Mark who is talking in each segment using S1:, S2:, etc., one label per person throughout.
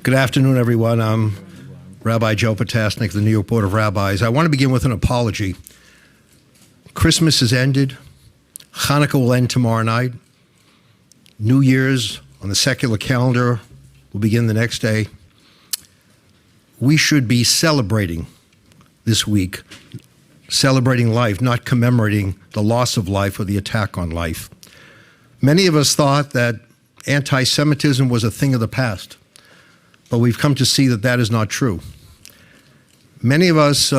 S1: Good afternoon, everyone. I'm Rabbi Joe Potasnik, the New York Board of Rabbis. I want to begin with an apology. Christmas has ended. Hanukkah will end tomorrow night. New Year's on the secular calendar will begin the next day. We should be celebrating this week, celebrating life, not commemorating the loss of life or the attack on life. Many of us thought that anti-Semitism was a thing of the past, but we've come to see that that is not true. Many of us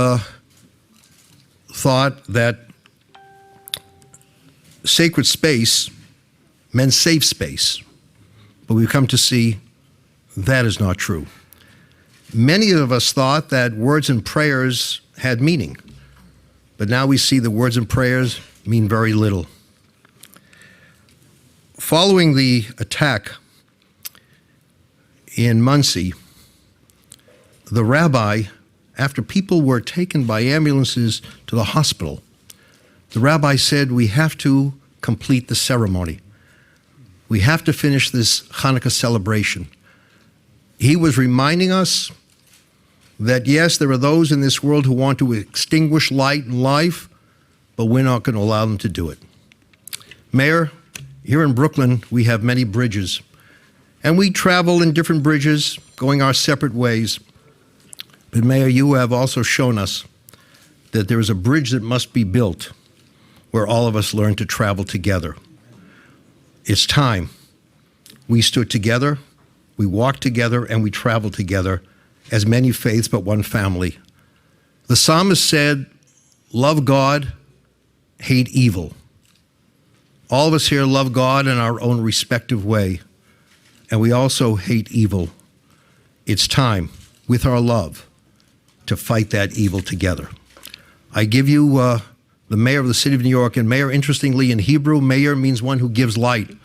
S1: thought that sacred space meant safe space, but we've come to see that is not true. Many of us thought that words and prayers had meaning, but now we see that words and prayers mean very little. Following the attack in Monsey, the rabbi, after people were taken by ambulances to the hospital, the rabbi said, we have to complete the ceremony. We have to finish this Hanukkah celebration. He was reminding us that, yes, there are those in this world who want to extinguish light and life, but we're not going to allow them to do it. Mayor, here in Brooklyn, we have many bridges, and we travel in different bridges, going our separate ways. But Mayor, you have also shown us that there is a bridge that must be built where all of us learn to travel together. It's time. We stood together, we walked together, and we traveled together as many faiths but one family. The psalmist said, love God, hate evil. All of us here love God in our own respective way, and we also hate evil. It's time, with our love, to fight that evil together. I give you the mayor of the city of New York, and mayor, interestingly, in Hebrew, mayor means one who gives light.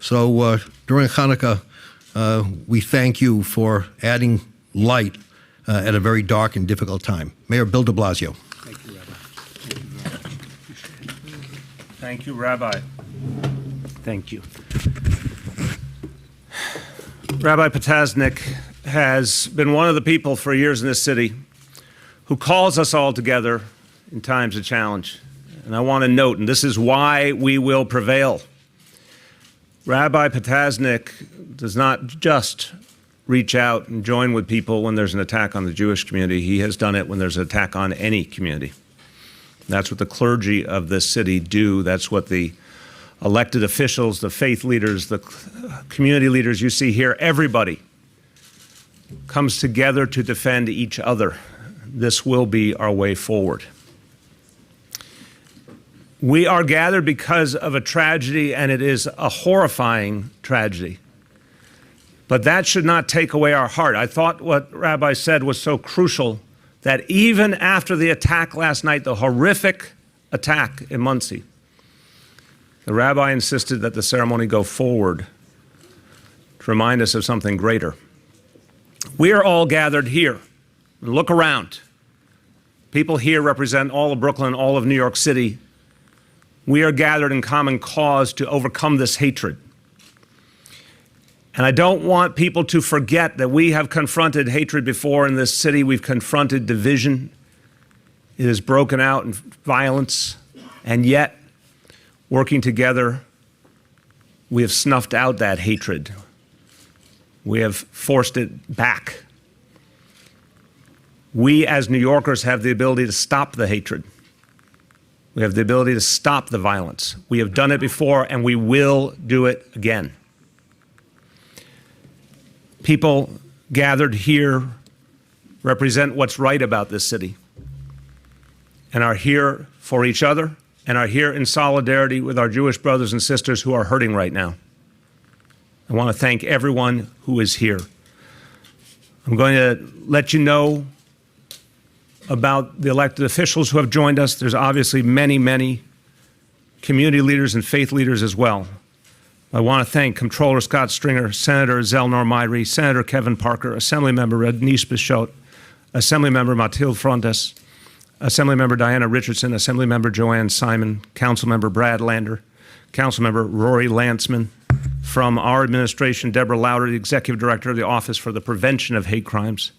S1: So during Hanukkah, we thank you for adding light at a very dark and difficult time. Mayor Bill de Blasio.
S2: Thank you, Rabbi. Thank you, Rabbi. Thank you. Rabbi Potasnik has been one of the people for years in this city who calls us all together in times of challenge. And I want to note, and this is why we will prevail. Rabbi Potasnik does not just reach out and join with people when there's an attack on the Jewish community. He has done it when there's an attack on any community. That's what the clergy of this city do. That's what the elected officials, the faith leaders, the community leaders you see here, everybody comes together to defend each other. This will be our way forward. We are gathered because of a tragedy, and it is a horrifying tragedy. But that should not take away our heart. I thought what Rabbi said was so crucial, that even after the attack last night, the horrific attack in Monsey, the rabbi insisted that the ceremony go forward to remind us of something greater. We are all gathered here. Look around. People here represent all of Brooklyn, all of New York City. We are gathered in common cause to overcome this hatred. And I don't want people to forget that we have confronted hatred before in this city. We've confronted division. It has broken out in violence. And yet, working together, we have snuffed out that hatred. We have forced it back. We as New Yorkers have the ability to stop the hatred. We have the ability to stop the violence. We have done it before, and we will do it again. People gathered here represent what's right about this city and are here for each other and are here in solidarity with our Jewish brothers and sisters who are hurting right now. I want to thank everyone who is here. I'm going to let you know about the elected officials who have joined us. There's obviously many, many community leaders and faith leaders as well. I want to thank Comptroller Scott Stringer, Senator Zelnor Myrie, Senator Kevin Parker, Assemblymember Denise Bichotte, Assemblymember Mathilde Frontes, Assemblymember Diana Richardson, Assemblymember Joanne Simon, Councilmember Brad Lander, Councilmember Rory Lantzman, from our administration, Deborah Louder, the Executive Director of the Office for the Prevention of Hate Crimes,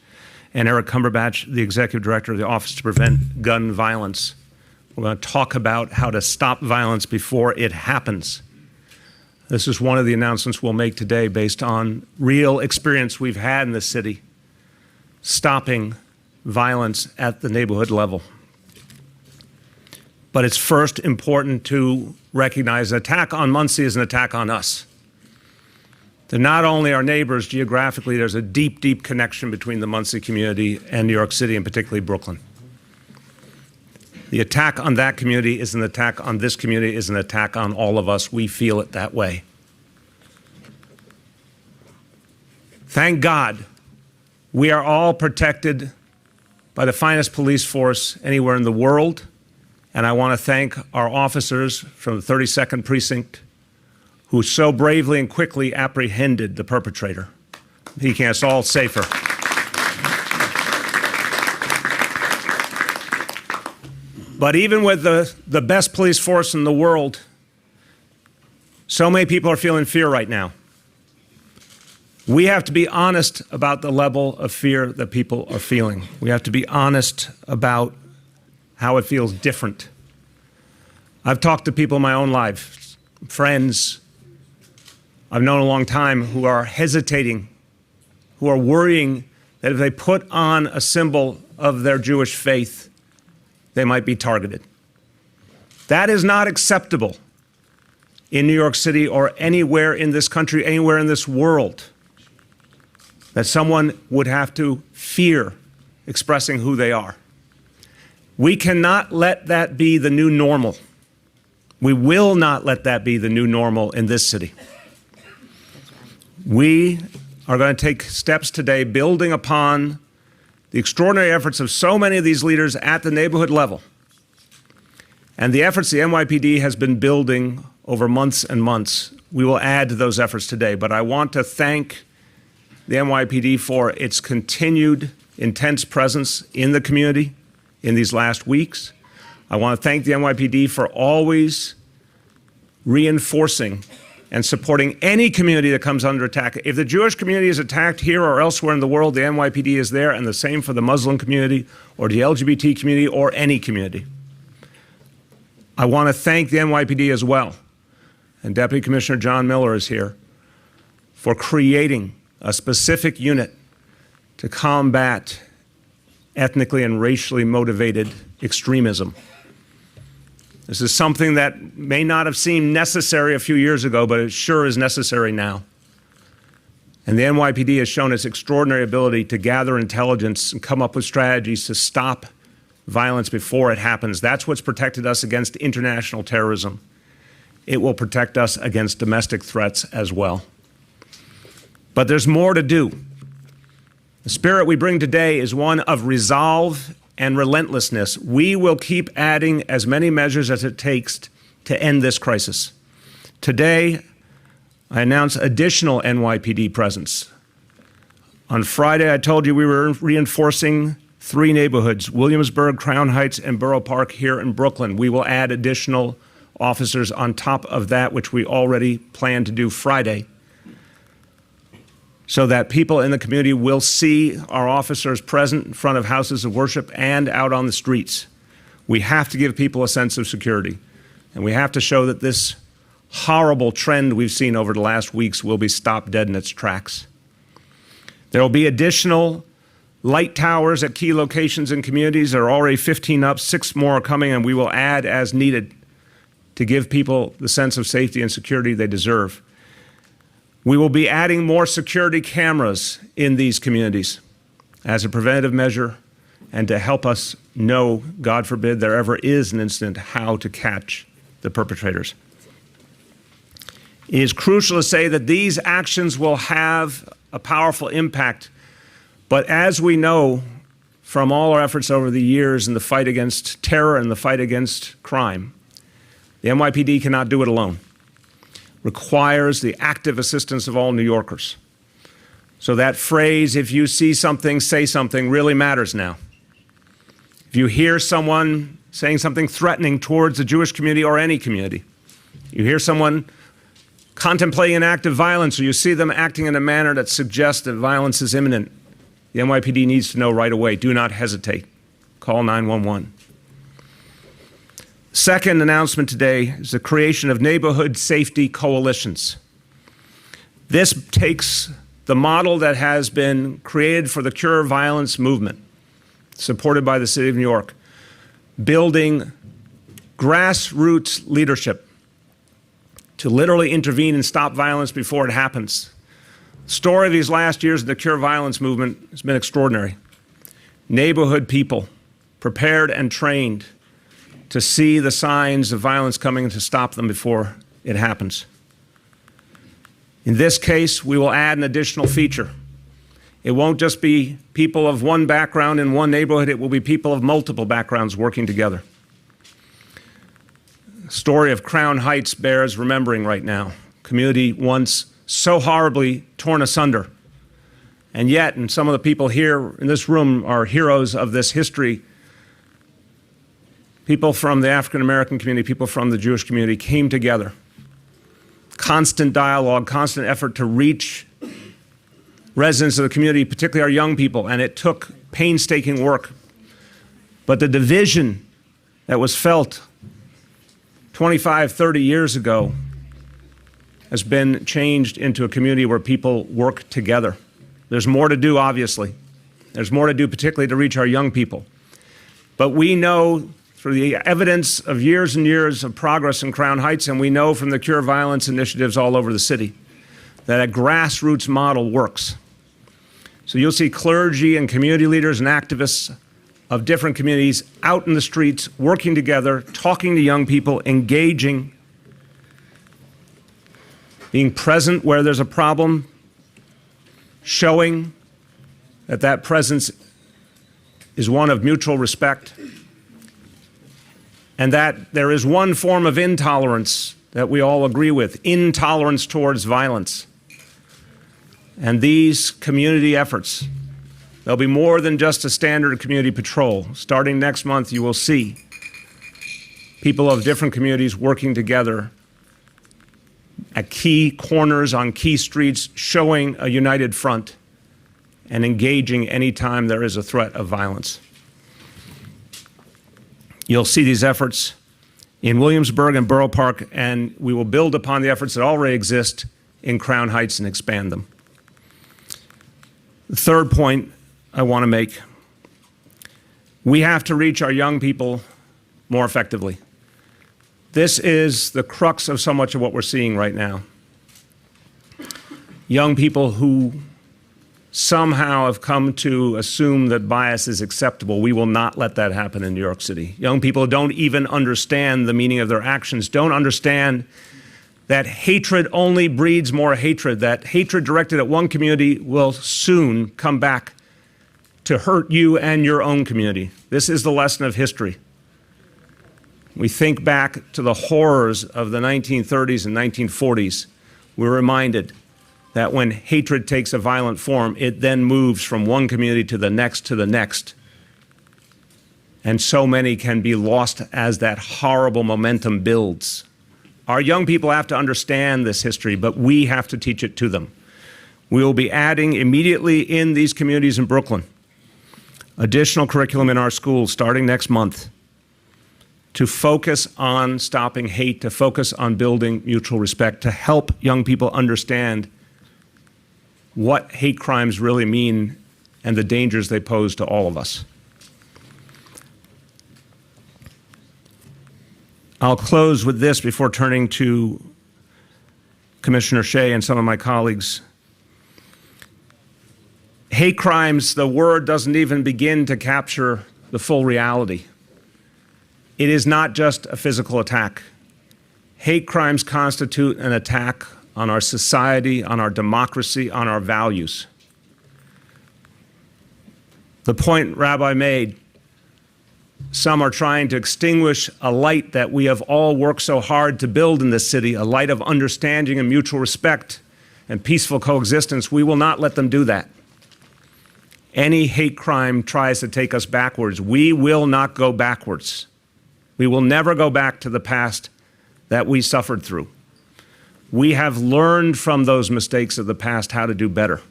S2: and Eric Cumberbatch, the Executive Director of the Office to Prevent Gun Violence. We're going to talk about how to stop violence before it happens. This is one of the announcements we'll make today based on real experience we've had in the city, stopping violence at the neighborhood level. But it's first important to recognize an attack on Monsey is an attack on us. They're not only our neighbors geographically, there's a deep, deep connection between the Monsey community and New York City, and particularly Brooklyn. The attack on that community is an attack on this community, is an attack on all of us. We feel it that way. Thank God we are all protected by the finest police force anywhere in the world. And I want to thank our officers from the 32nd Precinct who so bravely and quickly apprehended the perpetrator, making us all safer. But even with the best police force in the world, so many people are feeling fear right now. We have to be honest about the level of fear that people are feeling. We have to be honest about how it feels different. I've talked to people in my own life, friends I've known a long time, who are hesitating, who are worrying that if they put on a symbol of their Jewish faith, they might be targeted. That is not acceptable in New York City or anywhere in this country, anywhere in this world, that someone would have to fear expressing who they are. We cannot let that be the new normal. We will not let that be the new normal in this city. We are going to take steps today building upon the extraordinary efforts of so many of these leaders at the neighborhood level and the efforts the NYPD has been building over months and months. We will add to those efforts today, but I want to thank the NYPD for its continued intense presence in the community in these last weeks. I want to thank the NYPD for always reinforcing and supporting any community that comes under attack. If the Jewish community is attacked here or elsewhere in the world, the NYPD is there, and the same for the Muslim community or the LGBT community or any community. I want to thank the NYPD as well, and Deputy Commissioner John Miller is here, for creating a specific unit to combat ethnically and racially motivated extremism. This is something that may not have seemed necessary a few years ago, but it sure is necessary now. And the NYPD has shown its extraordinary ability to gather intelligence and come up with strategies to stop violence before it happens. That's what's protected us against international terrorism. It will protect us against domestic threats as well. But there's more to do. The spirit we bring today is one of resolve and relentlessness. We will keep adding as many measures as it takes to end this crisis. Today, I announce additional NYPD presence. On Friday, I told you we were reinforcing 3 neighborhoods, Williamsburg, Crown Heights, and Borough Park here in Brooklyn. We will add additional officers on top of that, which we already plan to do Friday, so that people in the community will see our officers present in front of houses of worship and out on the streets. We have to give people a sense of security, and we have to show that this horrible trend we've seen over the last weeks will be stopped dead in its tracks. There will be additional light towers at key locations in communities. There are already 15 up, 6 more are coming, and we will add as needed to give people the sense of safety and security they deserve. We will be adding more security cameras in these communities as a preventative measure and to help us know, God forbid there ever is an incident, how to catch the perpetrators. It is crucial to say that these actions will have a powerful impact, but as we know from all our efforts over the years in the fight against terror and the fight against crime, the NYPD cannot do it alone. Requires the active assistance of all New Yorkers. So that phrase, if you see something, say something, really matters now. If you hear someone saying something threatening towards the Jewish community or any community, you hear someone contemplating an act of violence, or you see them acting in a manner that suggests that violence is imminent, the NYPD needs to know right away. Do not hesitate. Call 911. Second announcement today is the creation of neighborhood safety coalitions. This takes the model that has been created for the Cure Violence movement, supported by the City of New York, building grassroots leadership to literally intervene and stop violence before it happens. The story of these last years of the Cure Violence movement has been extraordinary. Neighborhood people prepared and trained to see the signs of violence coming and to stop them before it happens. In this case, we will add an additional feature. It won't just be people of one background in one neighborhood, it will be people of multiple backgrounds working together. The story of Crown Heights bears remembering right now. Community once so horribly torn asunder. And yet, and some of the people here in this room are heroes of this history, people from the African American community, people from the Jewish community came together. Constant dialogue, constant effort to reach residents of the community, particularly our young people, and it took painstaking work. But the division that was felt 25, 30 years ago has been changed into a community where people work together. There's more to do, obviously. There's more to do, particularly to reach our young people. But we know through the evidence of years and years of progress in Crown Heights, and we know from the Cure Violence initiatives all over the city, that a grassroots model works. So you'll see clergy and community leaders and activists of different communities out in the streets, working together, talking to young people, engaging, being present where there's a problem, showing that that presence is one of mutual respect, and that there is one form of intolerance that we all agree with, intolerance towards violence. And these community efforts, there'll be more than just a standard community patrol. Starting next month, you will see people of different communities working together at key corners on key streets, showing a united front and engaging anytime there is a threat of violence. You'll see these efforts in Williamsburg and Borough Park, and we will build upon the efforts that already exist in Crown Heights and expand them. The third point I want to make, we have to reach our young people more effectively. This is the crux of so much of what we're seeing right now. Young people who somehow have come to assume that bias is acceptable. We will not let that happen in New York City. Young people who don't even understand the meaning of their actions, don't understand that hatred only breeds more hatred, that hatred directed at one community will soon come back to hurt you and your own community. This is the lesson of history. We think back to the horrors of the 1930s and 1940s. We're reminded that when hatred takes a violent form, it then moves from one community to the next to the next. And so many can be lost as that horrible momentum builds. Our young people have to understand this history, but we have to teach it to them. We will be adding immediately in these communities in Brooklyn additional curriculum in our schools starting next month to focus on stopping hate, to focus on building mutual respect, to help young people understand what hate crimes really mean and the dangers they pose to all of us. I'll close with this before turning to Commissioner Shea and some of my colleagues. Hate crimes, the word doesn't even begin to capture the full reality. It is not just a physical attack. Hate crimes constitute an attack on our society, on our democracy, on our values. The point Rabbi made, some are trying to extinguish a light that we have all worked so hard to build in this city, a light of understanding and mutual respect and peaceful coexistence. We will not let them do that. Any hate crime tries to take us backwards. We will not go backwards. We will never go back to the past that we suffered through. We have learned from those mistakes of the past how to do better.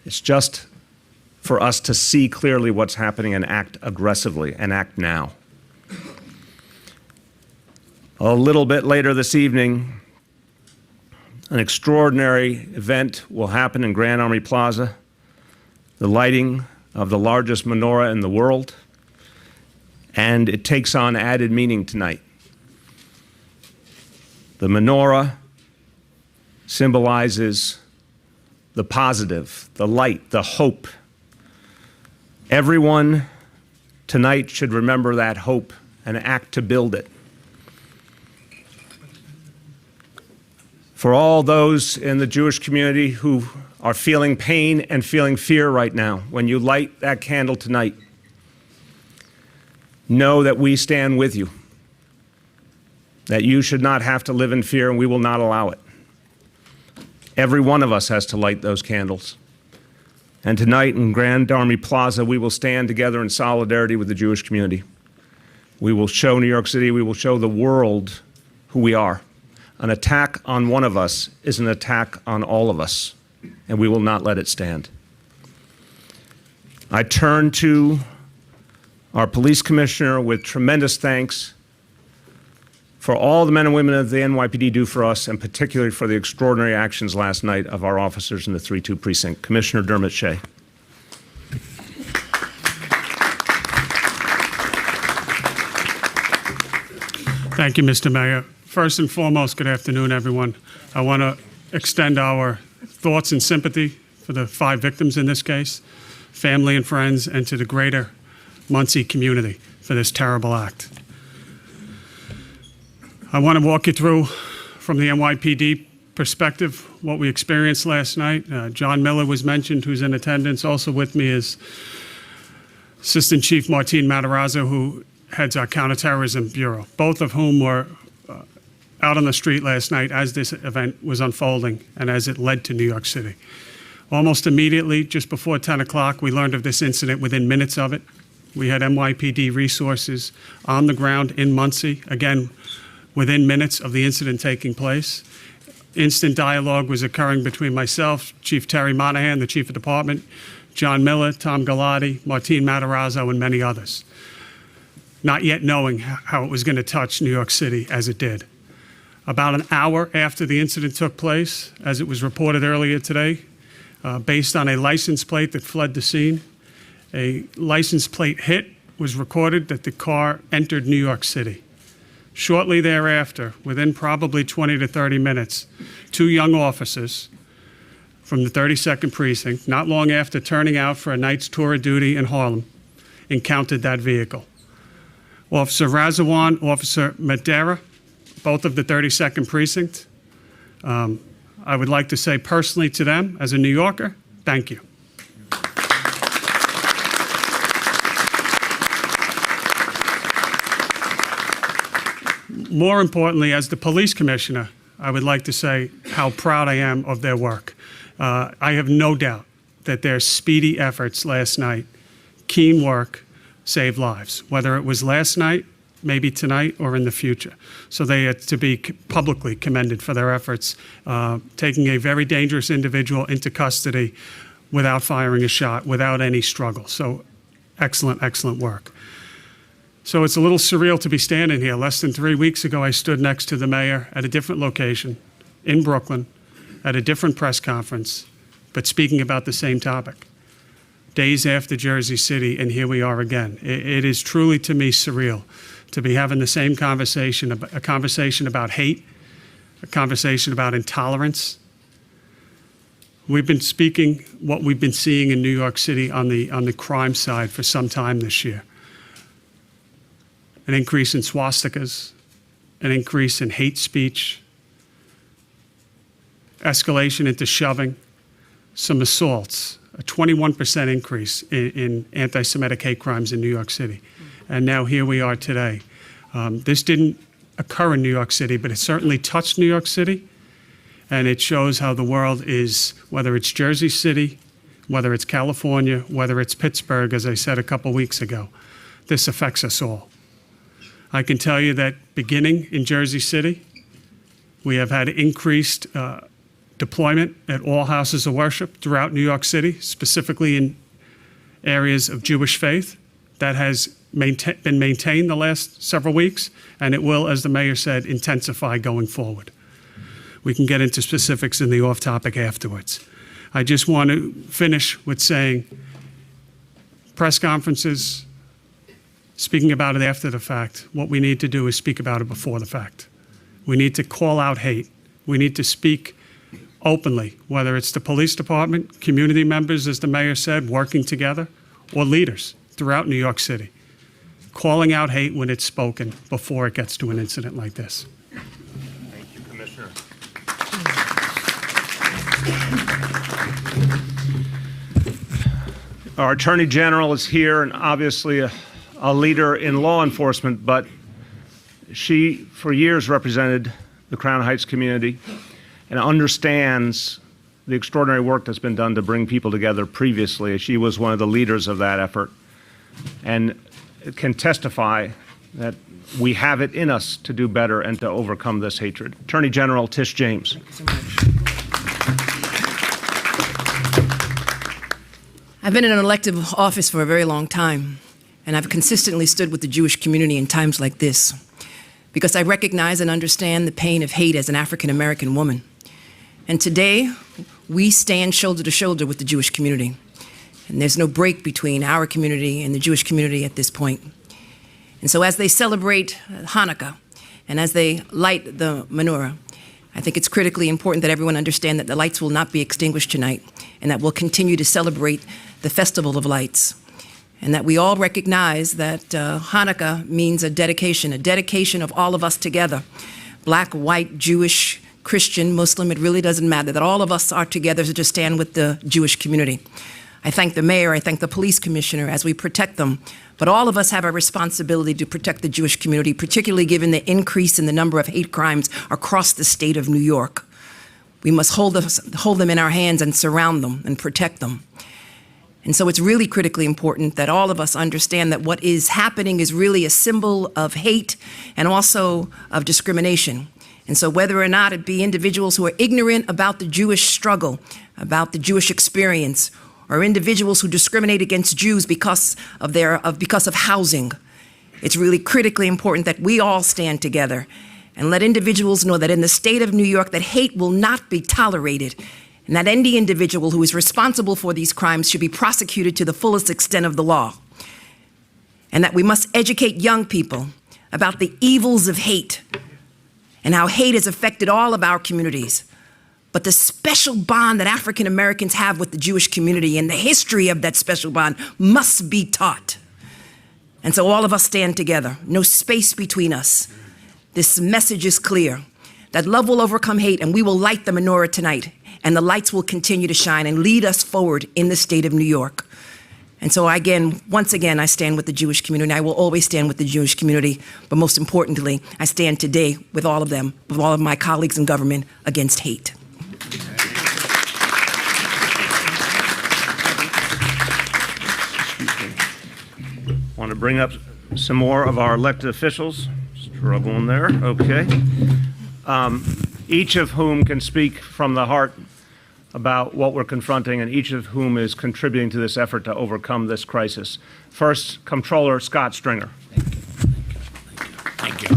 S2: It's just for us to see clearly what's happening and act aggressively and act now. A little bit later this evening, an extraordinary event will happen in Grand Army Plaza, the lighting of the largest menorah in the world, and it takes on added meaning tonight. The menorah symbolizes the positive, the light, the hope. Everyone tonight should remember that hope and act to build it. For all those in the Jewish community who are feeling pain and feeling fear right now, when you light that candle tonight, know that we stand with you, that you should not have to live in fear, and we will not allow it. Every one of us has to light those candles. And tonight in Grand Army Plaza, we will stand together in solidarity with the Jewish community. We will show New York City, we will show the world who we are. An attack on one of us is an attack on all of us, and we will not let it stand. I turn to our police commissioner with tremendous thanks for all the men and women of the NYPD do for us, and particularly for the extraordinary actions last night of our officers in the 3-2 precinct. Commissioner Dermot Shea.
S3: Thank you, Mr. Mayor. First and foremost, good afternoon, everyone. I want to extend our thoughts and sympathy for the 5 victims in this case, family and friends, and to the greater Monsey community for this terrible act. I want to walk you through, from the NYPD perspective, what we experienced last night. John Miller was mentioned, who's in attendance. Also with me is Assistant Chief Martin Matarazzo, who heads our Counterterrorism Bureau, both of whom were out on the street last night as this event was unfolding and as it led to New York City. Almost immediately, just before 10 o'clock, we learned of this incident within minutes of it. We had NYPD resources on the ground in Monsey, again, within minutes of the incident taking place. Instant dialogue was occurring between myself, Chief Terry Monahan, the Chief of Department, John Miller, Tom Galati, Martin Matarazzo, and many others, not yet knowing how it was going to touch New York City as it did. About an hour after the incident took place, as it was reported earlier today, based on a license plate that fled the scene, a license plate hit was recorded that the car entered New York City. Shortly thereafter, within probably 20 to 30 minutes, 2 young officers from the 32nd Precinct, not long after turning out for a night's tour of duty in Harlem, encountered that vehicle. Officer Razawan, Officer Madera, both of the 32nd Precinct. I would like to say personally to them, as a New Yorker, thank you. More importantly, as the police commissioner, I would like to say how proud I am of their work. I have no doubt that their speedy efforts last night, keen work, saved lives, whether it was last night, maybe tonight, or in the future. So they are to be publicly commended for their efforts, taking a very dangerous individual into custody without firing a shot, without any struggle. So excellent, excellent work. So it's a little surreal to be standing here. Less than 3 weeks ago, I stood next to the mayor at a different location in Brooklyn at a different press conference, but speaking about the same topic. Days after Jersey City, and here we are again. It is truly, to me, surreal to be having the same conversation, a conversation about hate, a conversation about intolerance. We've been speaking what we've been seeing in New York City on the crime side for some time this year. An increase in swastikas, an increase in hate speech, escalation into shoving, some assaults, a 21% increase in anti-Semitic hate crimes in New York City. And now here we are today. This didn't occur in New York City, but it certainly touched New York City. And it shows how the world is, whether it's Jersey City, whether it's California, whether it's Pittsburgh, as I said a couple weeks ago, this affects us all. I can tell you that beginning in Jersey City, We have had increased deployment at all houses of worship throughout New York City, specifically in areas of Jewish faith. That has been maintained the last several weeks, and it will, as the mayor said, intensify going forward. We can get into specifics in the off-topic afterwards. I just want to finish with saying press conferences, speaking about it after the fact. What we need to do is speak about it before the fact. We need to call out hate. We need to speak openly, whether it's the police department, community members, as the mayor said, working together, or leaders throughout New York City, calling out hate when it's spoken before it gets to an incident like this.
S2: Thank you, Commissioner. Our Attorney General is here, and obviously a leader in law enforcement, but she, for years, represented the Crown Heights community and understands the extraordinary work that's been done to bring people together previously. She was one of the leaders of that effort and can testify that we have it in us to do better and to overcome this hatred. Attorney General Tish James.
S4: Thank you so much. I've been in an elective office for a very long time, and I've consistently stood with the Jewish community in times like this because I recognize and understand the pain of hate as an African-American woman. And today, we stand shoulder to shoulder with the Jewish community. And there's no break between our community and the Jewish community at this point. And so as they celebrate Hanukkah and as they light the menorah, I think it's critically important that everyone understand that the lights will not be extinguished tonight and that we'll continue to celebrate the Festival of Lights. And that we all recognize that Hanukkah means a dedication of all of us together, black, white, Jewish, Christian, Muslim, it really doesn't matter, that all of us are together to just stand with the Jewish community. I thank the mayor, I thank the police commissioner as we protect them, but all of us have a responsibility to protect the Jewish community, particularly given the increase in the number of hate crimes across the state of New York. We must hold them in our hands and surround them and protect them. And so it's really critically important that all of us understand that what is happening is really a symbol of hate and also of discrimination. And so whether or not it be individuals who are ignorant about the Jewish struggle, about the Jewish experience, or individuals who discriminate against Jews because of housing, it's really critically important that we all stand together and let individuals know that in the state of New York that hate will not be tolerated, and that any individual who is responsible for these crimes should be prosecuted to the fullest extent of the law. And that we must educate young people about the evils of hate and how hate has affected all of our communities. But the special bond that African Americans have with the Jewish community and the history of that special bond must be taught. And so all of us stand together, no space between us. This message is clear, that love will overcome hate, and we will light the menorah tonight, and the lights will continue to shine and lead us forward in the state of New York. And so once again, I stand with the Jewish community. I will always stand with the Jewish community, but most importantly, I stand today with all of them, with all of my colleagues in government against hate.
S2: Want to bring up some more of our elected officials? Struggling there, okay. Each of whom can speak from the heart about what we're confronting, and each of whom is contributing to this effort to overcome this crisis. First, Comptroller Scott Stringer.
S5: Thank you.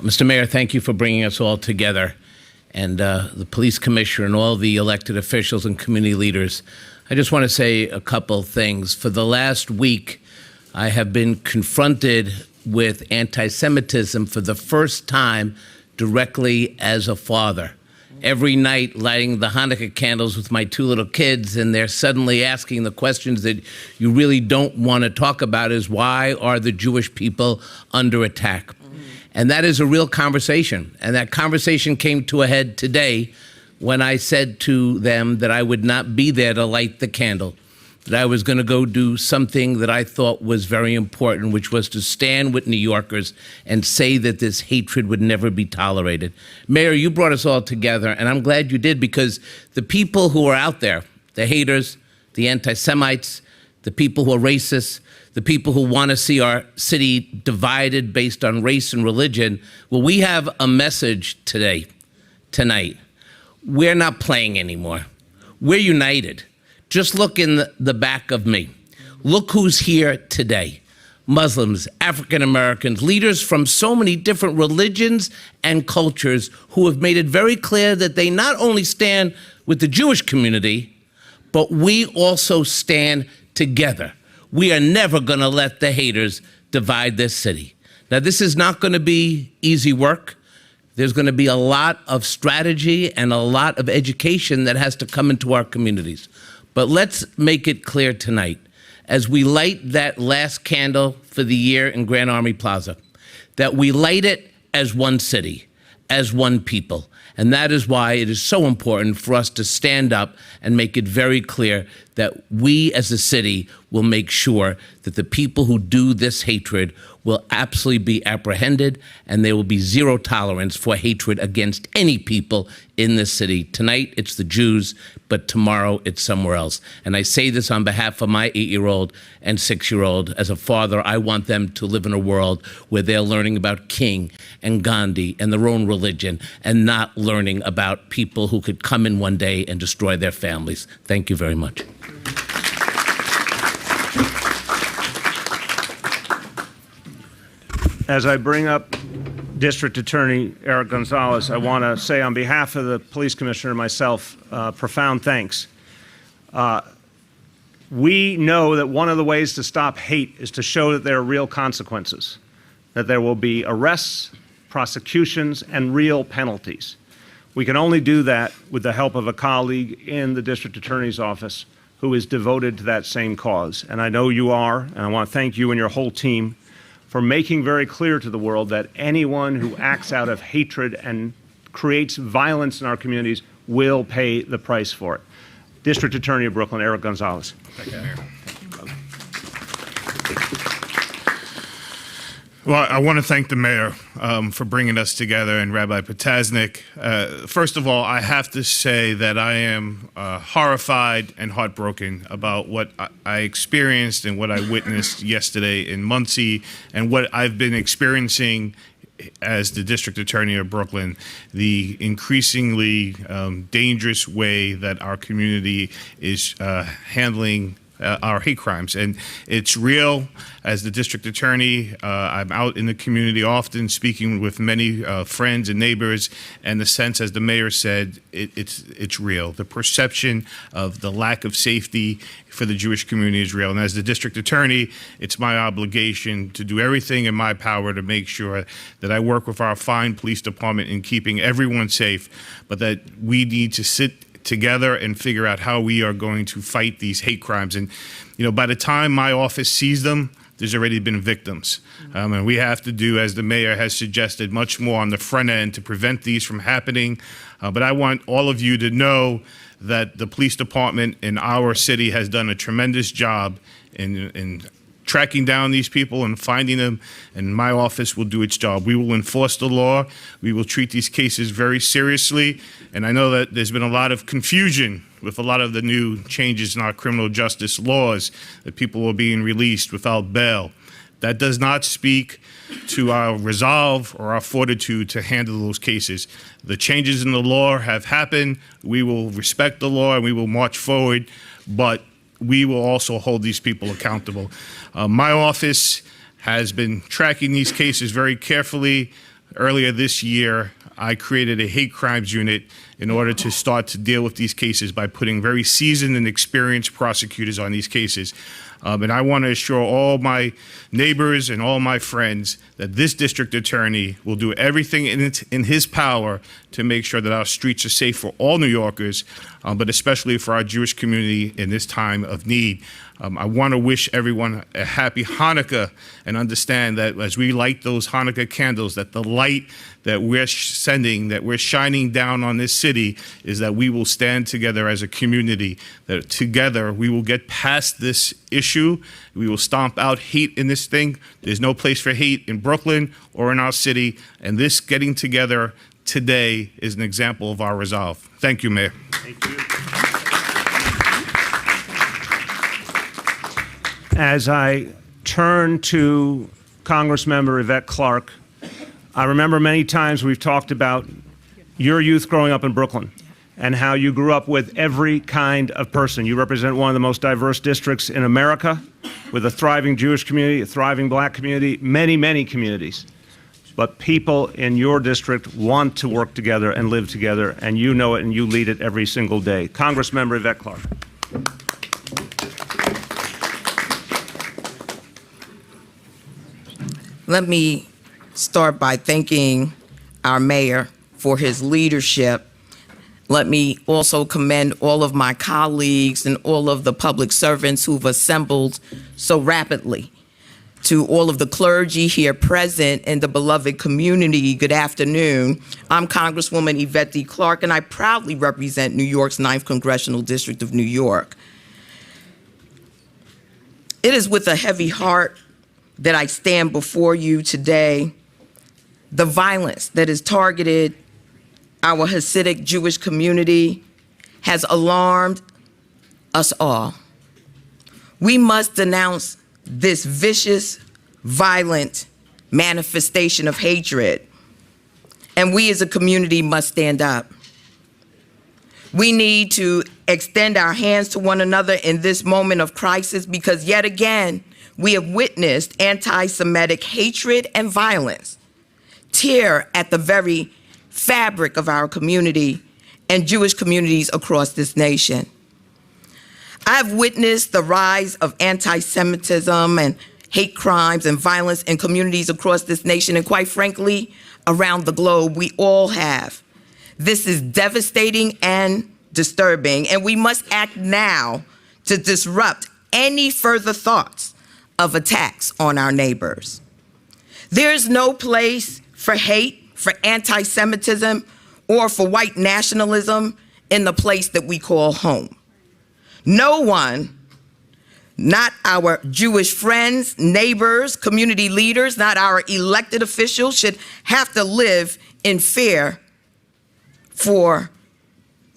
S5: Mr. Mayor, thank you for bringing us all together, and the police commissioner and all the elected officials and community leaders. I just want to say a couple things. For the last week, I have been confronted with anti-Semitism for the first time directly as a father. Every night lighting the Hanukkah candles with my two little kids, and they're suddenly asking the questions that you really don't want to talk about, is why are the Jewish people under attack? And that is a real conversation. And that conversation came to a head today when I said to them that I would not be there to light the candle, that I was going to go do something that I thought was very important, which was to stand with New Yorkers and say that this hatred would never be tolerated. Mayor, you brought us all together, and I'm glad you did, because the people who are out there, the haters, the anti-Semites, the people who are racist, the people who want to see our city divided based on race and religion. Well, we have a message tonight. We're not playing anymore. We're united. Just look in the back of me. Look who's here today. Muslims, African Americans, leaders from so many different religions and cultures who have made it very clear that they not only stand with the Jewish community, but we also stand together. We are never going to let the haters divide this city. Now, this is not going to be easy work. There's going to be a lot of strategy and a lot of education that has to come into our communities. But let's make it clear tonight, as we light that last candle for the year in Grand Army Plaza, that we light it as one city, as one people. And that is why it is so important for us to stand up and make it very clear that we as a city will make sure that the people who do this hatred will absolutely be apprehended, and there will be zero tolerance for hatred against any people in this city. Tonight, it's the Jews, but tomorrow it's somewhere else. And I say this on behalf of my 8-year-old and 6-year-old. As a father, I want them to live in a world where they're learning about King and Gandhi and their own religion, and not learning about people who could come in one day and destroy their families. Thank you very much.
S2: As I bring up District Attorney Eric Gonzalez, I want to say on behalf of the police commissioner and myself, profound thanks. We know that one of the ways to stop hate is to show that there are real consequences, that there will be arrests, prosecutions, and real penalties. We can only do that with the help of a colleague in the District Attorney's office who is devoted to that same cause. And I know you are, and I want to thank you and your whole team for making very clear to the world that anyone who acts out of hatred and creates violence in our communities will pay the price for it. District Attorney of Brooklyn, Eric Gonzalez.
S6: Thank you, Mayor. Well, I want to thank the mayor for bringing us together, and Rabbi Potasnik. First of all, I have to say that I am horrified and heartbroken about what I experienced and what I witnessed yesterday in Monsey, and what I've been experiencing as the district attorney of Brooklyn, the increasingly dangerous way that our community is handling our hate crimes. And it's real. As the district attorney, I'm out in the community often, speaking with many friends and neighbors, and the sense, as the mayor said, it's real. The perception of the lack of safety for the Jewish community is real. And as the district attorney, it's my obligation to do everything in my power to make sure that I work with our fine police department in keeping everyone safe, but that we need to sit together and figure out how we are going to fight these hate crimes. And, you know, by the time my office sees them, there's already been victims. And we have to do, as the mayor has suggested, much more on the front end to prevent these from happening. But I want all of you to know that the police department in our city has done a tremendous job in tracking down these people and finding them, and my office will do its job. We will enforce the law. We will treat these cases very seriously. And I know that there's been a lot of confusion with a lot of the new changes in our criminal justice laws, that people are being released without bail. That does not speak to our resolve or our fortitude to handle those cases. The changes in the law have happened. We will respect the law and we will march forward, but we will also hold these people accountable. My office has been tracking these cases very carefully. Earlier this year, I created a hate crimes unit in order to start to deal with these cases by putting very seasoned and experienced prosecutors on these cases. And I want to assure all my neighbors and all my friends that this district attorney will do everything in his power to make sure that our streets are safe for all New Yorkers, but especially for our Jewish community in this time of need. I want to wish everyone a happy Hanukkah, and understand that as we light those Hanukkah candles, that the light that we're sending, that we're shining down on this city, is that we will stand together as a community, that together we will get past this issue. We will stomp out hate in this thing. There's no place for hate in Brooklyn or in our city, and this getting together today is an example of our resolve. Thank you, Mayor.
S2: Thank you. as I turn to Congressmember Yvette Clarke, I remember many times we've talked about your youth growing up in Brooklyn and how you grew up with every kind of person. You represent one of the most diverse districts in America, with a thriving Jewish community, a thriving black community, many, many communities. But people in your district want to work together and live together, and you know it and you lead it every single day. Congressmember Yvette Clarke.
S7: Let me start by thanking our mayor for his leadership. Let me also commend all of my colleagues and all of the public servants who've assembled so rapidly. To all of the clergy here present and the beloved community, good afternoon. I'm Congresswoman Yvette D. Clarke, and I proudly represent New York's 9th Congressional District of New York. It is with a heavy heart that I stand before you today. The violence that is targeted our Hasidic Jewish community has alarmed us all. We must denounce this vicious, violent manifestation of hatred, and we as a community must stand up. We need to extend our hands to one another in this moment of crisis, because yet again, we have witnessed anti-Semitic hatred and violence tear at the very fabric of our community and Jewish communities across this nation. I've witnessed the rise of anti-Semitism and hate crimes and violence in communities across this nation, and quite frankly, around the globe. We all have. This is devastating and disturbing, and we must act now to disrupt any further thoughts of attacks on our neighbors. There is no place for hate, for anti-Semitism, or for white nationalism in the place that we call home. No one, not our Jewish friends, neighbors, community leaders, not our elected officials, should have to live in fear for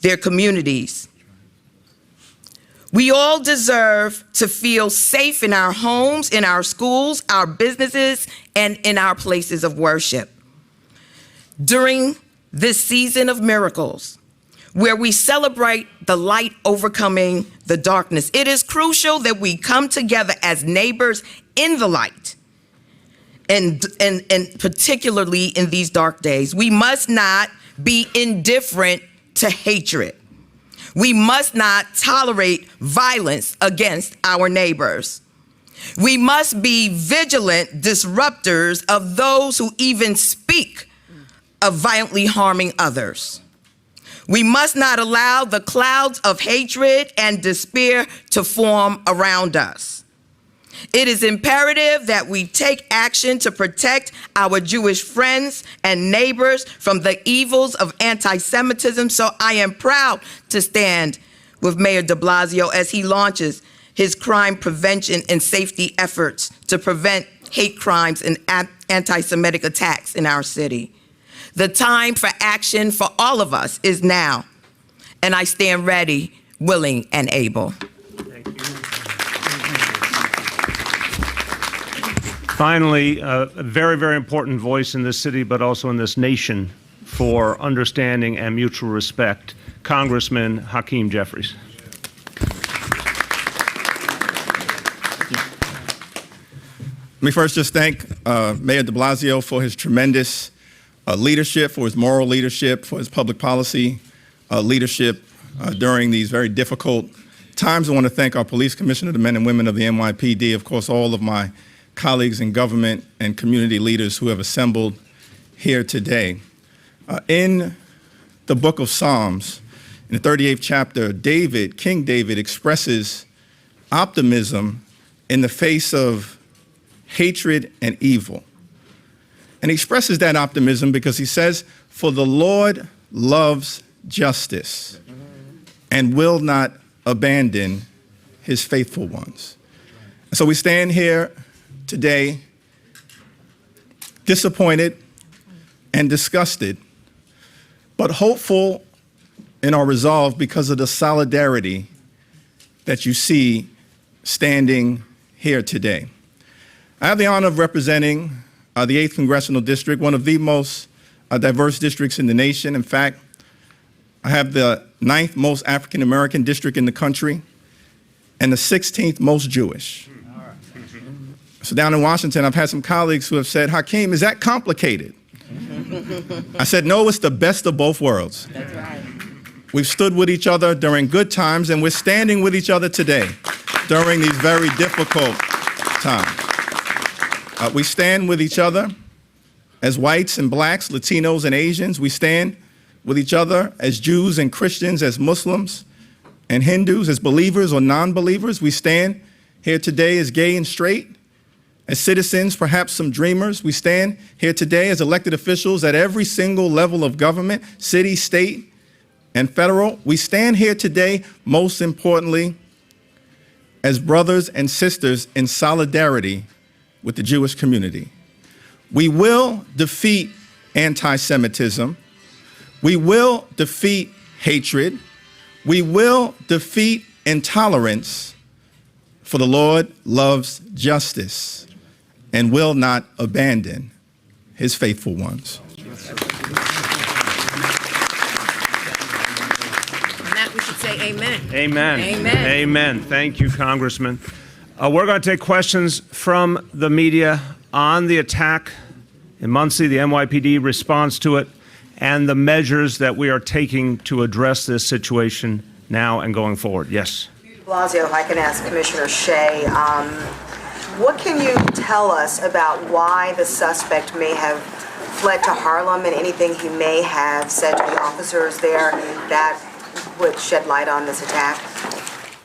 S7: their communities. We all deserve to feel safe in our homes, in our schools, our businesses, and in our places of worship. During this season of miracles, where we celebrate the light overcoming the darkness, it is crucial that we come together as neighbors in the light, and particularly in these dark days. We must not be indifferent to hatred. We must not tolerate violence against our neighbors. We must be vigilant disruptors of those who even speak of violently harming others. We must not allow the clouds of hatred and despair to form around us. It is imperative that we take action to protect our Jewish friends and neighbors from the evils of anti-Semitism. So I am proud to stand with Mayor de Blasio as he launches his crime prevention and safety efforts to prevent hate crimes and anti-Semitic attacks in our city. The time for action for all of us is now, and I stand ready, willing, and able.
S2: Thank you. Finally, a very, very important voice in this city, but also in this nation, for understanding and mutual respect, Congressman Hakeem Jeffries.
S8: Let me first just thank Mayor de Blasio for his tremendous leadership, for his moral leadership, for his public policy leadership during these very difficult times. I want to thank our police commissioner, the men and women of the NYPD, of course, all of my colleagues in government and community leaders who have assembled here today. In the book of Psalms, in the 38th chapter, King David expresses optimism in the face of hatred and evil. And he expresses that optimism because he says, "For the Lord loves justice and will not abandon his faithful ones." And so we stand here today disappointed and disgusted, but hopeful in our resolve because of the solidarity that you see standing here today. I have the honor of representing the 8th Congressional District, one of the most diverse districts in the nation. In fact, I have the 9th most African American district in the country and the 16th most Jewish. So down in Washington, I've had some colleagues who have said, Hakeem, is that complicated? I said, no, it's the best of both worlds.
S7: That's right.
S8: We've stood with each other during good times, and we're standing with each other today during these very difficult times. We stand with each other as whites and blacks, Latinos and Asians. We stand with each other as Jews and Christians, as Muslims and Hindus, as believers or non-believers. We stand here today as gay and straight, as citizens, perhaps some dreamers. We stand here today as elected officials at every single level of government, city, state, and federal. We stand here today, most importantly, as brothers and sisters in solidarity with the Jewish community. We will defeat anti-Semitism. We will defeat hatred. We will defeat intolerance, for the Lord loves justice and will not abandon his faithful ones.
S4: On that, we should say amen.
S2: Amen.
S4: Amen.
S2: Amen. Thank you, Congressman. We're going to take questions from the media on the attack in Monsey, the NYPD response to it, and the measures that we are taking to address this situation now and going forward. Yes.
S9: Bill de Blasio, if I can ask Commissioner Shea, what can you tell us about why the suspect may have fled to Harlem and anything he may have said to the officers there that would shed light on this attack?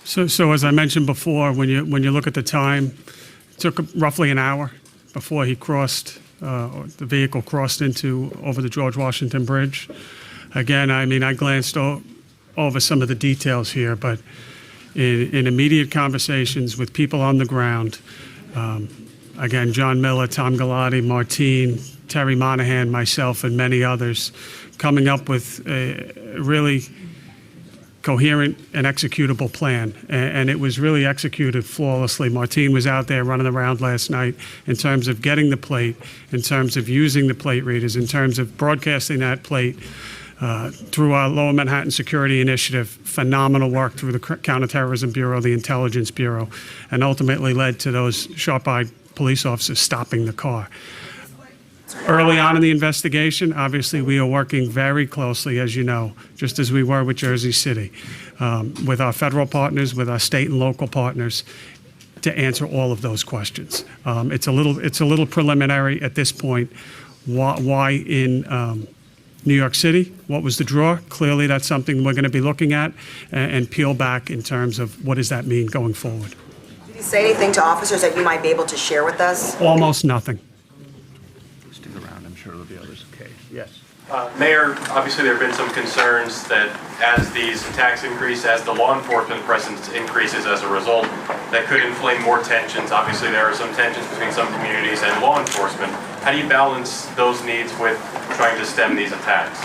S3: So as I mentioned before, when you look at the time, it took roughly an hour before he crossed, the vehicle crossed over the George Washington Bridge. Again, I mean, I glanced over some of the details here, but in immediate conversations with people on the ground, again, John Miller, Tom Galati, Martine, Terry Monahan, myself, and many others, coming up with a really coherent and executable plan, and it was really executed flawlessly. Martine was out there running around last night in terms of getting the plate, in terms of using the plate readers, in terms of broadcasting that plate through our Lower Manhattan Security Initiative. Phenomenal work through the Counterterrorism Bureau, the Intelligence Bureau, and ultimately led to those sharp-eyed police officers stopping the car. Early on in the investigation, obviously, we are working very closely, as you know, just as we were with Jersey City, with our federal partners, with our state and local partners, to answer all of those questions. It's a little preliminary at this point. Why in New York City? What was the draw? Clearly, that's something we're going to be looking at and peel back in terms of what does that mean going forward.
S9: Did he say anything to officers that you might be able to share with us?
S3: Almost nothing.
S2: Stick around. I'm sure there'll be others. Okay. Yes.
S10: Mayor, obviously there have been some concerns that as these attacks increase, as the law enforcement presence increases as a result, that could inflame more tensions. Obviously there are some tensions between some communities and law enforcement. How do you balance those needs with trying to stem these attacks?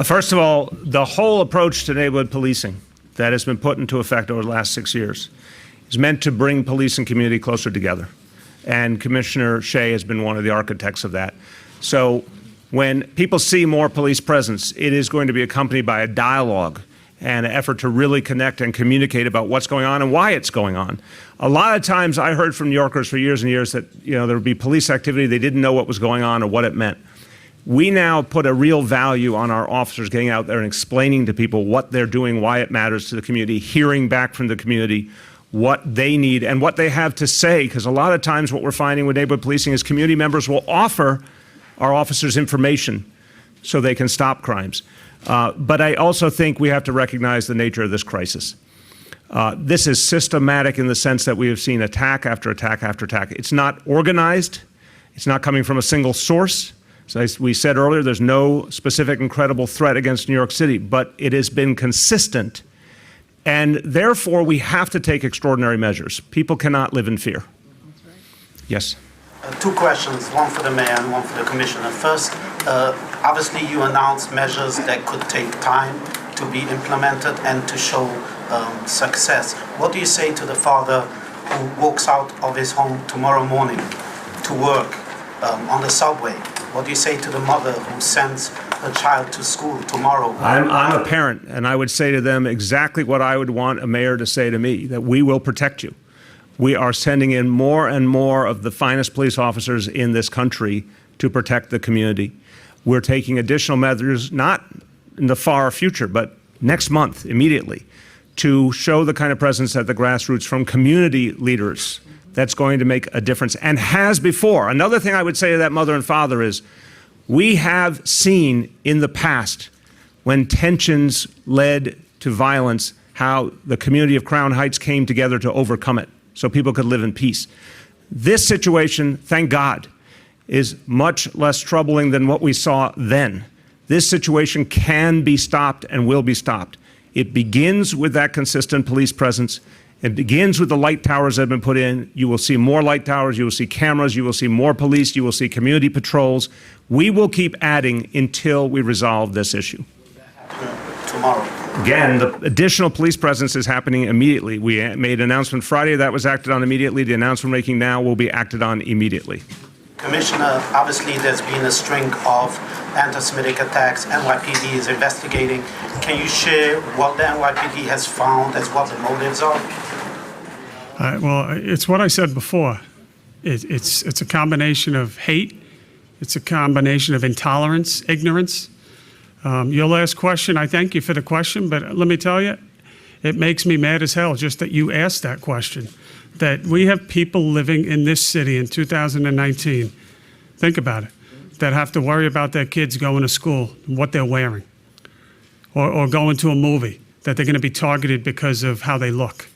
S2: First of all, the whole approach to neighborhood policing that has been put into effect over the last 6 years is meant to bring police and community closer together. And Commissioner Shea has been one of the architects of that. So when people see more police presence, it is going to be accompanied by a dialogue and an effort to really connect and communicate about what's going on and why it's going on. A lot of times I heard from New Yorkers for years and years that there would be police activity, they didn't know what was going on or what it meant. We now put a real value on our officers getting out there and explaining to people what they're doing, why it matters to the community, hearing back from the community what they need and what they have to say, because a lot of times what we're finding with neighborhood policing is community members will offer our officers information so they can stop crimes. But I also think we have to recognize the nature of this crisis. This is systematic in the sense that we have seen attack after attack after attack. It's not organized. It's not coming from a single source. As we said earlier, there's no specific and credible threat against New York City, but it has been consistent. And therefore, we have to take extraordinary measures. People cannot live in fear. Yes.
S11: Two questions, one for the mayor and one for the commissioner. First, obviously you announced measures that could take time to be implemented and to show success. What do you say to the father who walks out of his home tomorrow morning to work on the subway? What do you say to the mother who sends her child to school tomorrow?
S2: I'm a parent, and I would say to them exactly what I would want a mayor to say to me, that we will protect you. We are sending in more and more of the finest police officers in this country to protect the community. We're taking additional measures, not in the far future, but next month, immediately, to show the kind of presence at the grassroots from community leaders that's going to make a difference, and has before. Another thing I would say to that mother and father is, we have seen in the past, when tensions led to violence, how the community of Crown Heights came together to overcome it, so people could live in peace. This situation, thank God, is much less troubling than what we saw then. This situation can be stopped and will be stopped. It begins with that consistent police presence. It begins with the light towers that have been put in. You will see more light towers, you will see cameras, you will see more police, you will see community patrols. We will keep adding until we resolve this issue.
S11: Tomorrow.
S2: Again, the additional police presence is happening immediately. We made an announcement Friday that was acted on immediately. The announcement we're making now will be acted on immediately.
S11: Commissioner, obviously there's been a string of anti-Semitic attacks. NYPD is investigating. Can you share what the NYPD has found as what the motives are?
S3: Well, it's what I said before. It's a combination of hate. It's a combination of intolerance, ignorance. Your last question, I thank you for the question, but let me tell you, it makes me mad as hell just that you asked that question. That we have people living in this city in 2019, think about it, that have to worry about their kids going to school, what they're wearing, or going to a movie, that they're going to be targeted because of how they look,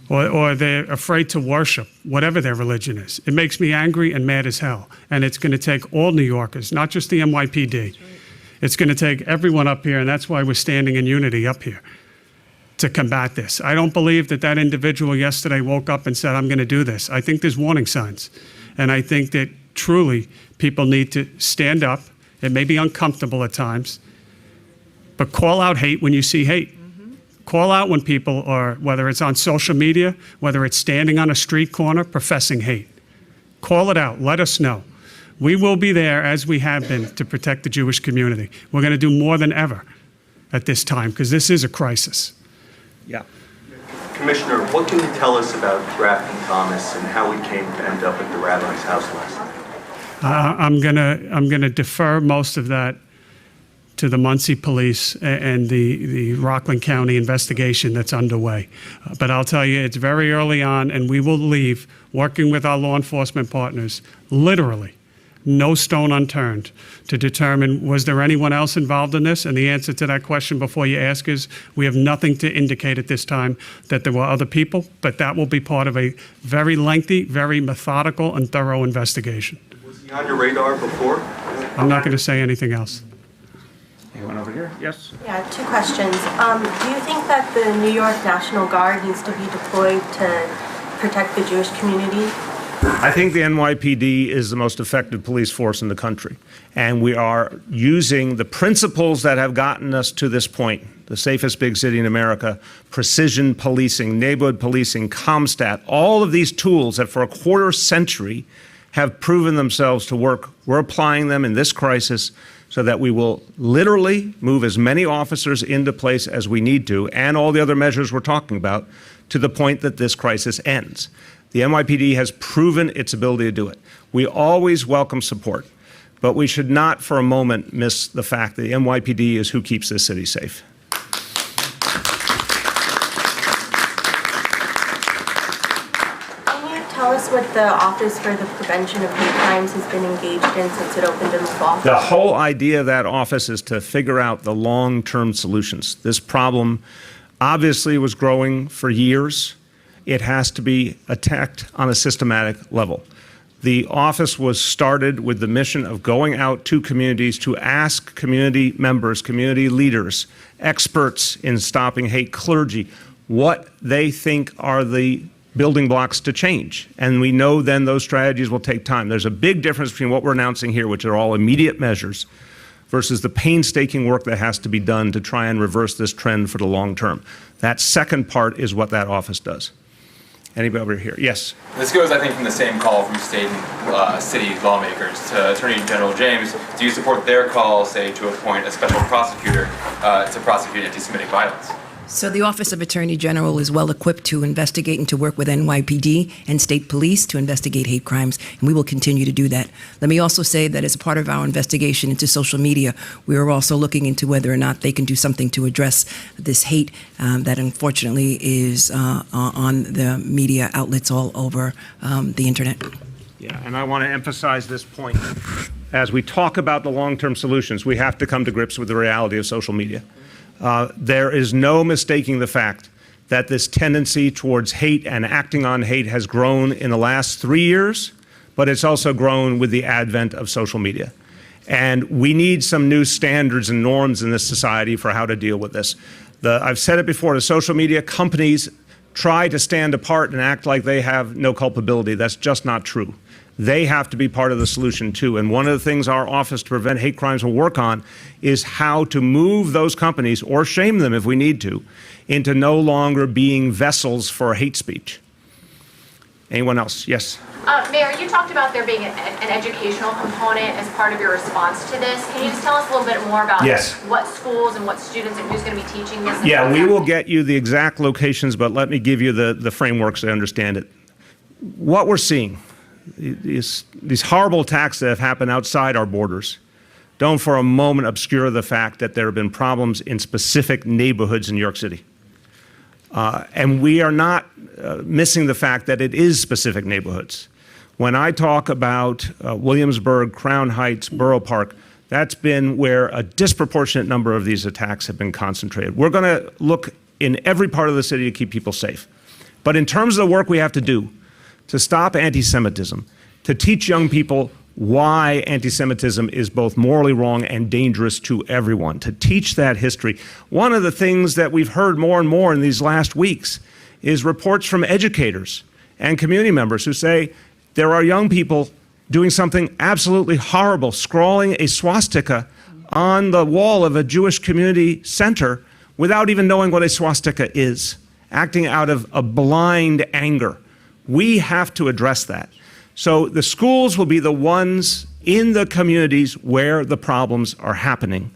S3: or they're afraid to worship, whatever their religion is. It makes me angry and mad as hell, and it's going to take all New Yorkers, not just the NYPD. It's going to take everyone up here, and that's why we're standing in unity up here, to combat this. I don't believe that that individual yesterday woke up and said, I'm going to do this. I think there's warning signs. And I think that truly people need to stand up. It may be uncomfortable at times, but call out hate when you see hate. Call out when people are, whether it's on social media, whether it's standing on a street corner, professing hate. Call it out. Let us know. We will be there, as we have been, to protect the Jewish community. We're going to do more than ever at this time, because this is a crisis.
S2: Yeah.
S12: Commissioner, what can you tell us about Grafton Thomas and how he came to end up at the rabbi's house last night?
S3: I'm gonna defer most of that to the Monsey police and the Rockland County investigation that's underway. But I'll tell you, it's very early on, and we will leave, working with our law enforcement partners, literally, no stone unturned, to determine, was there anyone else involved in this? And the answer to that question before you ask is, we have nothing to indicate at this time that there were other people, but that will be part of a very lengthy, very methodical and thorough investigation.
S12: Was he on your radar before?
S3: I'm not going to say anything else.
S2: Anyone over here? Yes.
S13: Yeah, two questions. Do you think that the New York National Guard needs to be deployed to protect the Jewish community?
S2: I think the NYPD is the most effective police force in the country, and we are using the principles that have gotten us to this point, the safest big city in America, precision policing, neighborhood policing, CompStat, all of these tools that for a quarter century have proven themselves to work. We're applying them in this crisis so that we will literally move as many officers into place as we need to, and all the other measures we're talking about, to the point that this crisis ends. The NYPD has proven its ability to do it. We always welcome support, but we should not for a moment miss the fact that the NYPD is who keeps this city safe.
S13: Can you tell us what the Office for the Prevention of Hate Crimes has been engaged in since it opened in the fall?
S2: The whole idea of that office is to figure out the long-term solutions. This problem obviously was growing for years. It has to be attacked on a systematic level. The office was started with the mission of going out to communities to ask community members, community leaders, experts in stopping hate, clergy, what they think are the building blocks to change. And we know then those strategies will take time. There's a big difference between what we're announcing here, which are all immediate measures, versus the painstaking work that has to be done to try and reverse this trend for the long term. That second part is what that office does. Anybody over here? Yes.
S14: This goes, I think, from the same call from state and city lawmakers to Attorney General James. Do you support their call, say, to appoint a special prosecutor to prosecute anti-Semitic violence?
S4: So the Office of Attorney General is well equipped to investigate and to work with NYPD and state police to investigate hate crimes, and we will continue to do that. Let me also say that as a part of our investigation into social media, we are also looking into whether or not they can do something to address this hate that unfortunately is on the media outlets all over the internet.
S2: Yeah, and I want to emphasize this point. As we talk about the long-term solutions, we have to come to grips with the reality of social media. There is no mistaking the fact that this tendency towards hate and acting on hate has grown in the last 3 years, but it's also grown with the advent of social media. And we need some new standards and norms in this society for how to deal with this. I've said it before, the social media companies try to stand apart and act like they have no culpability. That's just not true. They have to be part of the solution too. And one of the things our Office to Prevent Hate Crimes will work on is how to move those companies, or shame them if we need to, into no longer being vessels for hate speech. Anyone else? Yes.
S15: Mayor, you talked about there being an educational component as part of your response to this. Can you just tell us a little bit more about what schools and what students and who's going to be teaching this?
S2: Yeah, we will get you the exact locations, but let me give you the framework so I understand it. What we're seeing, these horrible attacks that have happened outside our borders, don't for a moment obscure the fact that there have been problems in specific neighborhoods in New York City. And we are not missing the fact that it is specific neighborhoods. When I talk about Williamsburg, Crown Heights, Borough Park, that's been where a disproportionate number of these attacks have been concentrated. We're going to look in every part of the city to keep people safe. But in terms of the work we have to do to stop anti-Semitism, to teach young people why anti-Semitism is both morally wrong and dangerous to everyone, to teach that history. One of the things that we've heard more and more in these last weeks is reports from educators and community members who say there are young people doing something absolutely horrible, scrawling a swastika on the wall of a Jewish community center without even knowing what a swastika is, acting out of a blind anger. We have to address that. So the schools will be the ones in the communities where the problems are happening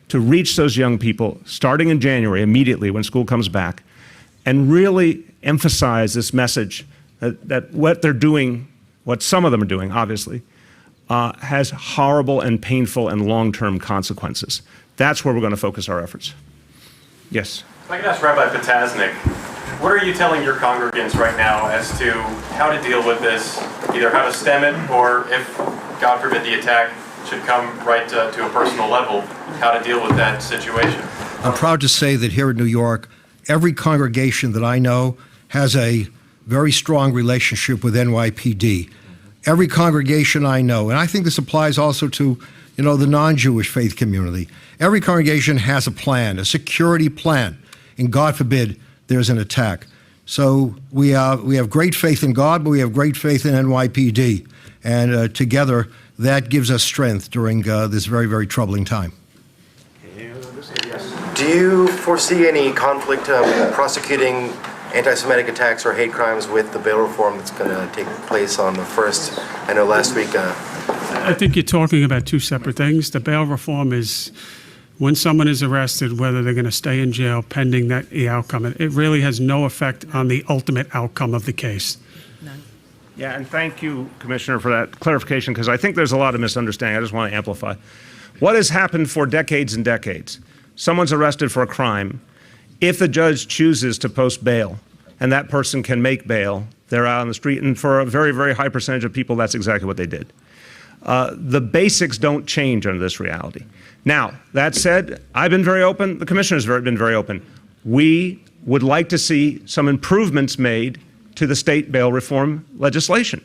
S2: to reach those young people starting in January, immediately when school comes back, and really emphasize this message that what they're doing, what some of them are doing, obviously, has horrible and painful and long-term consequences. That's where we're going to focus our efforts. Yes?
S10: If I could ask Rabbi Potasnik, what are you telling your congregants right now as to how to deal with this, either how to stem it, or if, God forbid, the attack should come right to a personal level, how to deal with that situation?
S1: I'm proud to say that here in New York, every congregation that I know has a very strong relationship with NYPD. Every congregation I know, and I think this applies also to, the non-Jewish faith community. Every congregation has a plan, a security plan, and God forbid there's an attack. So we have great faith in God, but we have great faith in NYPD, and together that gives us strength during this very, very troubling time.
S16: Do you foresee any conflict prosecuting anti-Semitic attacks or hate crimes with the bail reform that's going to take place on the 1st? I know last week...
S3: I think you're talking about two separate things. The bail reform is when someone is arrested, whether they're going to stay in jail pending the outcome. It really has no effect on the ultimate outcome of the case.
S4: None.
S2: Yeah, and thank you, Commissioner, for that clarification, because I think there's a lot of misunderstanding. I just want to amplify. What has happened for decades and decades? Someone's arrested for a crime. If the judge chooses to post bail, and that person can make bail, they're out on the street, and for a very, very high percentage of people, that's exactly what they did. The basics don't change under this reality. Now, that said, I've been very open. The Commissioner's been very open. We would like to see some improvements made to the state bail reform legislation.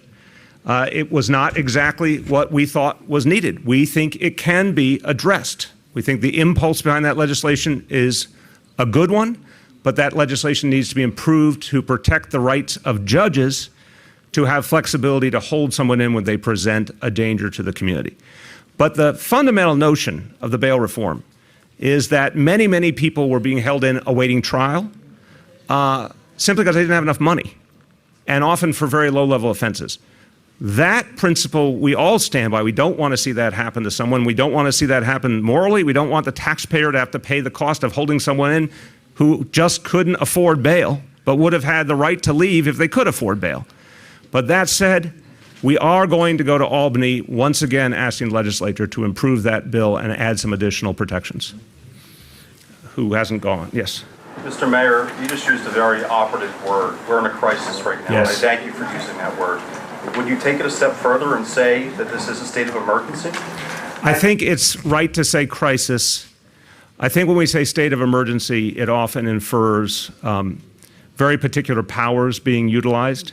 S2: It was not exactly what we thought was needed. We think it can be addressed. We think the impulse behind that legislation is a good one, but that legislation needs to be improved to protect the rights of judges to have flexibility to hold someone in when they present a danger to the community. But the fundamental notion of the bail reform is that many, many people were being held in awaiting trial simply because they didn't have enough money. and often for very low-level offenses. That principle we all stand by. We don't want to see that happen to someone. We don't want to see that happen morally. We don't want the taxpayer to have to pay the cost of holding someone in who just couldn't afford bail, but would have had the right to leave if they could afford bail. But that said, we are going to go to Albany, once again asking the legislature to improve that bill and add some additional protections. Who hasn't gone? Yes.
S12: Mr. Mayor, you just used a very operative word. We're in a crisis right now,
S2: Yes.
S12: and I thank you for using that word. Would you take it a step further and say that this is a state of emergency?
S2: I think it's right to say crisis. I think when we say state of emergency, it often infers very particular powers being utilized.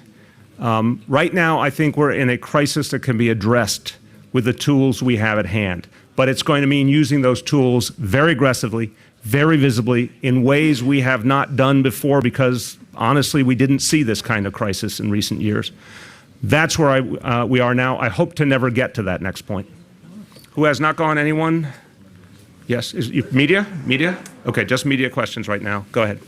S2: Right now, I think we're in a crisis that can be addressed with the tools we have at hand. But it's going to mean using those tools very aggressively, very visibly, in ways we have not done before because, honestly, we didn't see this kind of crisis in recent years. That's where we are now. I hope to never get to that next point. Who has not gone? Anyone? Yes. Media? Media? Okay, just media questions right now. Go ahead.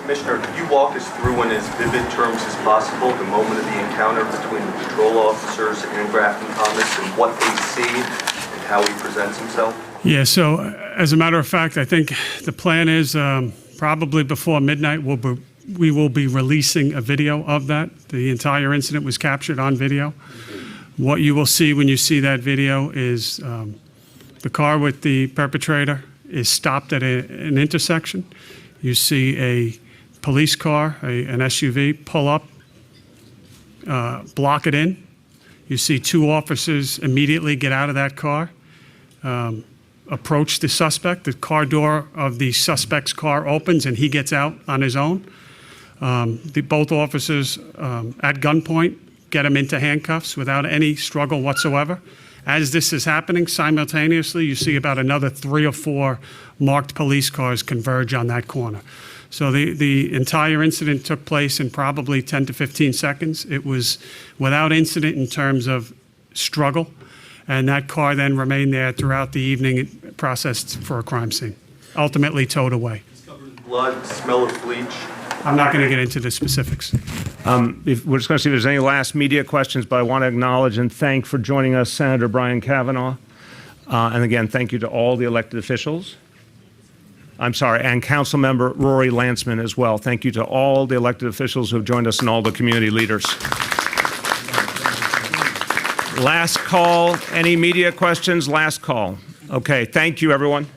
S12: Commissioner, could you walk us through in as vivid terms as possible the moment of the encounter between the patrol officers and Grafton Thomas and what they see and how he presents himself?
S3: Yeah, so as a matter of fact, I think the plan is probably before midnight we will be releasing a video of that. The entire incident was captured on video. What you will see when you see that video is the car with the perpetrator is stopped at an intersection. You see a police car, an SUV, pull up, block it in. You see two officers immediately get out of that car, approach the suspect. The car door of the suspect's car opens and he gets out on his own. Both officers at gunpoint get him into handcuffs without any struggle whatsoever. As this is happening, simultaneously, you see about another 3 or 4 marked police cars converge on that corner. So the entire incident took place in probably 10 to 15 seconds. It was without incident in terms of struggle, and that car then remained there throughout the evening, processed for a crime scene, ultimately towed away.
S12: Blood, smell of bleach.
S3: I'm not going to get into the specifics.
S2: We're just going to see if there's any last media questions, but I want to acknowledge and thank for joining us Senator Brian Kavanaugh. And again, thank you to all the elected officials. I'm sorry, and Council Member Rory Lanceman as well. Thank you to all the elected officials who have joined us and all the community leaders. Last call. Any media questions? Last call. Okay, thank you, everyone.